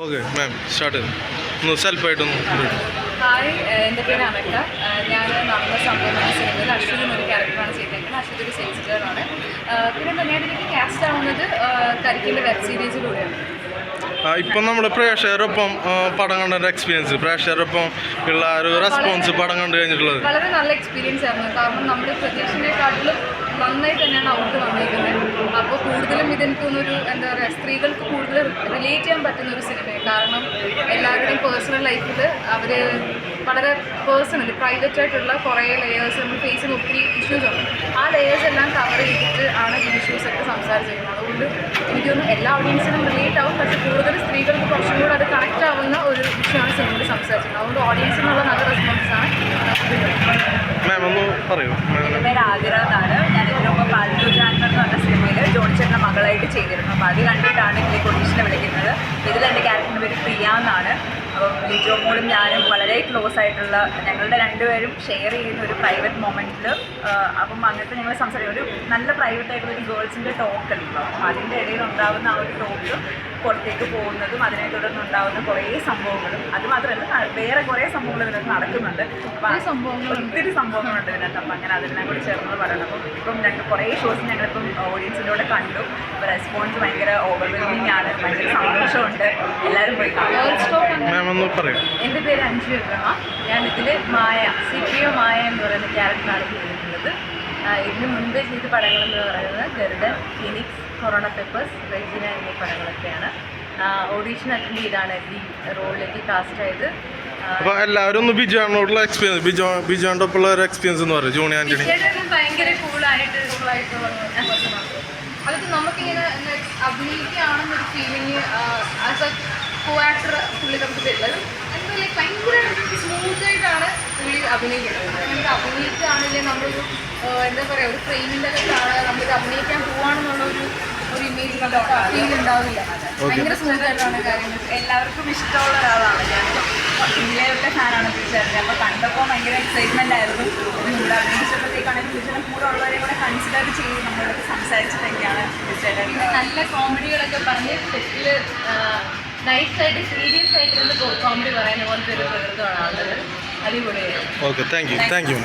Okay ma'am start ഒന്ന് സെൽഫായിട്ടൊന്ന് hi, എൻ്റെ പേര് അനക്ക. ഞാൻ നമ്മുടെ സംഭവമാണ് സിനിമയിൽ അശ്വതി എന്നൊരു ക്യാരക്ടറാണ് ചെയ്തേക്കുന്നത്. അശ്വതി ഒരു സെയിൽസുകാരാണ്. പിന്നെ ഞാനിതിലേക്ക് കാസ്റ്റ് ആവുന്നത് കരിക്കിൻ്റെ വെബ് സീരീസിലൂടെയാണ്. ഇപ്പം നമ്മൾ പ്രേക്ഷകരൊപ്പം പടം കണ്ട ഒരു എക്സ്പീരിയൻസ്, പ്രേക്ഷകരൊപ്പം ഉള്ള ഒരു റെസ്പോൺസ് പടം കണ്ടു കഴിഞ്ഞിട്ടുള്ളത് വളരെ നല്ല എക്സ്പീരിയൻസ് ആയിരുന്നു. കാരണം നമ്മൾ പ്രതീക്ഷയെക്കാട്ടിലും നന്നായി തന്നെയാണ് ഔട്ട് വന്നിരിക്കുന്നത്. അപ്പോൾ കൂടുതലും ഇതെനിക്കൊന്നൊരു എന്താ പറയുക, സ്ത്രീകൾക്ക് കൂടുതൽ റിലേറ്റ് ചെയ്യാൻ പറ്റുന്ന ഒരു സിനിമയാണ്. കാരണം എല്ലാവരുടെയും പേഴ്സണൽ ലൈഫിൽ അവർ വളരെ പേഴ്സണൽ പ്രൈവറ്റ് ആയിട്ടുള്ള കുറേ ലെയേഴ്സ് നമ്മൾ ഫേസ് ചെയ്യുന്ന ഒത്തിരി ഇഷ്യൂസ് ഉണ്ട്. ആ ലെയേഴ്സ് എല്ലാം കവർ ചെയ്തിട്ട് ആണ് ഈ ഇഷ്യൂസൊക്കെ സംസാരിച്ചിരിക്കുന്നത്. അതുകൊണ്ട് എനിക്ക് തോന്നുന്നു എല്ലാ ഓഡിയൻസിനും റിലേറ്റ് ആവും. പക്ഷേ കൂടുതൽ സ്ത്രീകൾക്ക് കുറച്ചും കൂടെ അത് കണക്റ്റ് ആവുന്ന ഒരു വിഷയമാണ് സിനിമയിൽ സംസാരിക്കുന്നത്. അതുകൊണ്ട് ഓഡിയൻസിനുള്ള നല്ല റെസ്പോൺസാണ്. മാം ഒന്ന് പറയൂ. എൻ്റെ പേര് ആതിര എന്നാണ്. ഞാൻ ഇതിനു മുമ്പ് പാൽറ്റു ജാൻവർ എന്ന് പറഞ്ഞ സിനിമയിൽ ജോണിച്ചേട്ടൻ്റെ മകളായിട്ട് ചെയ്തിരുന്നു. അപ്പോൾ അത് കണ്ടിട്ടാണ് ഇതിലേക്ക് ഓഡീഷനെ വിളിക്കുന്നത്. ഇതിൽ എൻ്റെ ക്യാരക്ടറിൻ്റെ പേര് പ്രിയ എന്നാണ്. അപ്പം ലിജോ മോളും ഞാനും വളരെ ക്ലോസ് ആയിട്ടുള്ള, ഞങ്ങളുടെ രണ്ടുപേരും ഷെയർ ചെയ്യുന്ന ഒരു പ്രൈവറ്റ് മൊമെൻറ്റിൽ അപ്പം അങ്ങനത്തെ ഞങ്ങൾ സംസാരിക്കും. ഒരു നല്ല പ്രൈവറ്റ് ആയിട്ടുള്ള ഒരു ഗേൾസിൻ്റെ ടോക്ക് ഉണ്ടല്ലോ, അപ്പം അതിൻ്റെ ഇടയിൽ ഉണ്ടാകുന്ന ആ ഒരു ടോക്ക് പുറത്തേക്ക് പോകുന്നതും അതിനെ തുടർന്ന് ഉണ്ടാകുന്ന കുറേ സംഭവങ്ങളും, അതുമാത്രമല്ല വേറെ കുറേ സംഭവങ്ങൾ ഇതിനകത്ത് നടക്കുന്നുണ്ട്. അപ്പം ഒത്തിരി സംഭവങ്ങളുണ്ട് ഇതിനകത്ത്. അപ്പം അങ്ങനെ അതിനെ കൂടി ചേർന്ന് പറയണം. അപ്പം ഇപ്പം കുറേ ഷോസ് ഞങ്ങളിപ്പം ഓഡിയൻസിലൂടെ കണ്ടു. അപ്പോൾ റെസ്പോൺസ് ഭയങ്കര ഓവർവെൽമിംഗ് ആണ്. ഭയങ്കര സന്തോഷമുണ്ട്. എല്ലാവരും പോയി കാണും. എൻ്റെ പേര് അഞ്ജു എബ്രഹ. ഞാൻ ഇതിൽ മായ, സിപിഒ മായ എന്ന് പറയുന്ന ക്യാരക്ടറാണ് ചെയ്തിട്ടുള്ളത്. ഇതിന് മുൻപേ ചെയ്ത പടങ്ങളെന്ന് പറയുന്നത് ഗരുഡൻ, ഫിനിക്സ്, കൊറോണ പേപ്പേഴ്സ്, റെജിന എന്നീ പടങ്ങളൊക്കെയാണ്. ഓഡീഷൻ അറ്റൻഡ് ചെയ്താണ് ഈ റോളിലേക്ക് കാസ്റ്റ് ആയത്. അപ്പോൾ എല്ലാവരും ഒന്ന് ബിജുവിനോടുള്ള എക്സ്പീരിയൻസ്, ബിജുവിൻ്റെ ഒപ്പമുള്ള ഒരു എക്സ്പീരിയൻസ് എന്ന് പറയും. ജൂണി ആൻ്റണി ഭയങ്കര കൂളായിട്ട് അതൊക്കെ നമുക്കിങ്ങനെ അഭിനയിക്കുകയാണെന്നൊരു feeling as a co actor പുള്ളി നമുക്ക് തരുന്നത്. എന്താ ലൈക്ക് ഭയങ്കര സ്മൂത്തായിട്ടാണ് പുള്ളി അഭിനയിക്കുന്നത്. നമുക്ക് അഭിനയിക്കുകയാണെങ്കിൽ നമ്മളൊരു എന്താ പറയുക, ഒരു ഫ്രെയിമിൻ്റെ അകത്താണ് നമ്മളിത് അഭിനയിക്കാൻ പോവാണെന്നുള്ള ഒരു ഇമേജ് ഫീൽ ഉണ്ടാവില്ല. ഭയങ്കര സ്മൂത്തായിട്ടാണ് കാര്യങ്ങൾ. എല്ലാവർക്കും ഇഷ്ടമുള്ള ഒരാളാണ്. ഞാൻ ഇന്ത്യയിലൊക്കെ ഫാനാണ് തീർച്ചയായിട്ടും. അപ്പോൾ കണ്ടപ്പോൾ ഭയങ്കര എക്സൈറ്റ്മെൻ്റ് ആയിരുന്നു. ഇവിടെ അഭിനയിച്ചപ്പോഴത്തേക്കാണെങ്കിൽ തീർച്ചയായിട്ടും കൂടെ ഉള്ളവരെ കൂടെ കൺസിഡർ ചെയ്ത് നമ്മളോട് സംസാരിച്ചിട്ടൊക്കെയാണ് തീർച്ചയായിട്ടും. നല്ല കോമഡികളൊക്കെ പറഞ്ഞ് സെറ്റിൽ നൈസായിട്ട് സീരിയസ് ആയിട്ടിരുന്ന് കോമഡി പറയുന്ന പോലത്തെ ഒരു പ്രകൃതമാണ് ആളുകൾ. അടിപൊളിയായിരുന്നു. Okay, thank you.